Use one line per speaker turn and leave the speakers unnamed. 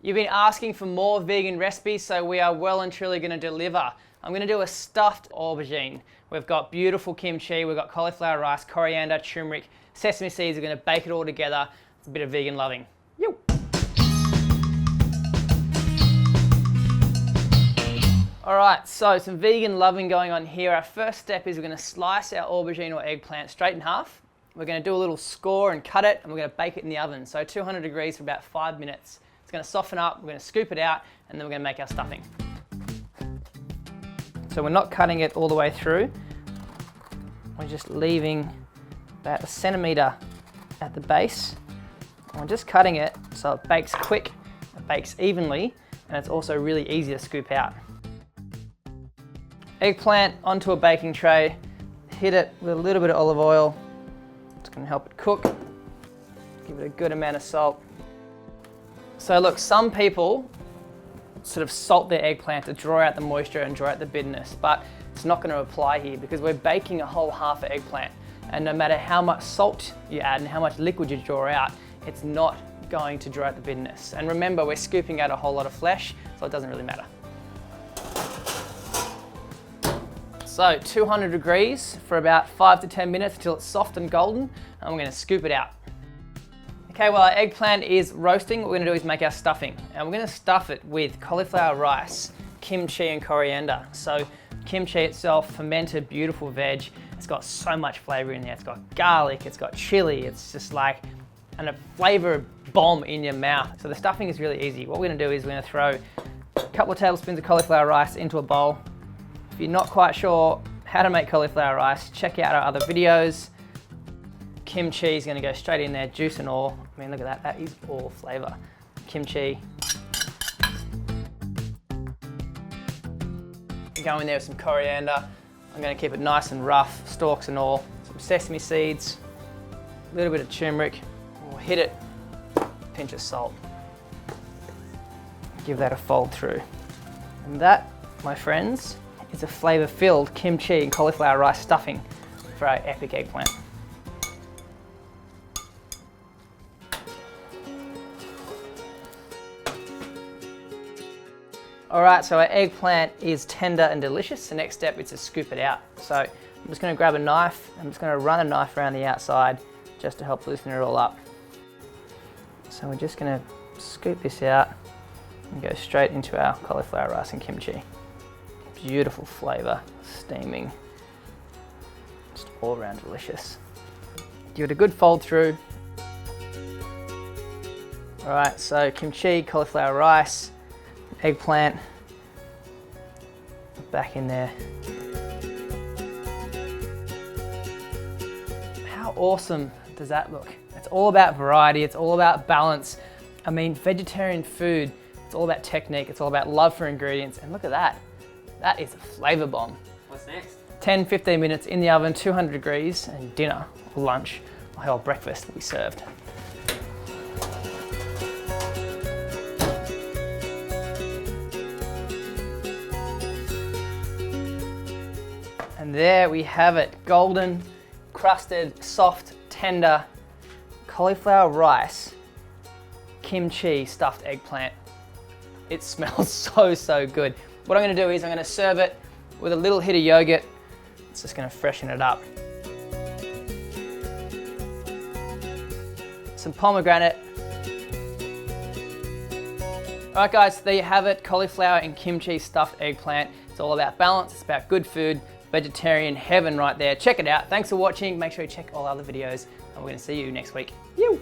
You've been asking for more vegan recipes, so we are well and truly going to deliver. I'm going to do a stuffed aubergine. We've got beautiful kimchi, we've got cauliflower rice, coriander, turmeric, sesame seeds. We're going to bake it all together. It's a bit of vegan loving. Yo! All right, so some vegan loving going on here. Our first step is we're going to slice our aubergine or eggplant straight in half. We're going to do a little score and cut it, and we're going to bake it in the oven. So 200 degrees for about 5 minutes. It's going to soften up, we're going to scoop it out, and then we're going to make our stuffing. So we're not cutting it all the way through. We're just leaving about a centimetre at the base. And we're just cutting it so it bakes quick, it bakes evenly, and it's also really easy to scoop out. Eggplant onto a baking tray, hit it with a little bit of olive oil. It's going to help it cook. Give it a good amount of salt. So look, some people sort of salt their eggplant to draw out the moisture and draw out the bitterness, but it's not going to apply here because we're baking a whole half an eggplant, and no matter how much salt you add and how much liquid you draw out, it's not going to draw out the bitterness. And remember, we're scooping out a whole lot of flesh, so it doesn't really matter. So 200 degrees for about 5 to 10 minutes until it's soft and golden, and we're going to scoop it out. Okay, well, our eggplant is roasting. What we're going to do is make our stuffing, and we're going to stuff it with cauliflower rice, kimchi and coriander. So kimchi itself, fermented, beautiful veg. It's got so much flavor in there. It's got garlic, it's got chili. It's just like a flavor bomb in your mouth. So the stuffing is really easy. What we're going to do is we're going to throw a couple of tablespoons of cauliflower rice into a bowl. If you're not quite sure how to make cauliflower rice, check out our other videos. Kimchi is going to go straight in there, juice and all. I mean, look at that, that is all flavor. Kimchi. Go in there with some coriander. I'm going to keep it nice and rough, stalks and all. Some sesame seeds, a little bit of turmeric. We'll hit it, pinch of salt. Give that a fold through. And that, my friends, is a flavor-filled kimchi and cauliflower rice stuffing for our epic eggplant. All right, so our eggplant is tender and delicious. The next step is to scoop it out. So I'm just going to grab a knife. I'm just going to run a knife around the outside just to help loosen it all up. So we're just going to scoop this out and go straight into our cauliflower rice and kimchi. Beautiful flavor, steaming, just all around delicious. Give it a good fold through. All right, so kimchi, cauliflower rice, eggplant, back in there. How awesome does that look? It's all about variety, it's all about balance. I mean, vegetarian food, it's all about technique, it's all about love for ingredients, and look at that. That is a flavor bomb.
What's next?
10-15 minutes in the oven, 200 degrees, and dinner or lunch or hell, breakfast will be served. And there we have it, golden, crusted, soft, tender cauliflower rice, kimchi stuffed eggplant. It smells so good. What I'm going to do is I'm going to serve it with a little hit of yogurt. It's just going to freshen it up. Some pomegranate. All right guys, there you have it, cauliflower and kimchi stuffed eggplant. It's all about balance, it's about good food, vegetarian heaven right there. Check it out. Thanks for watching. Make sure you check all our other videos, and we're going to see you next week. Yoo!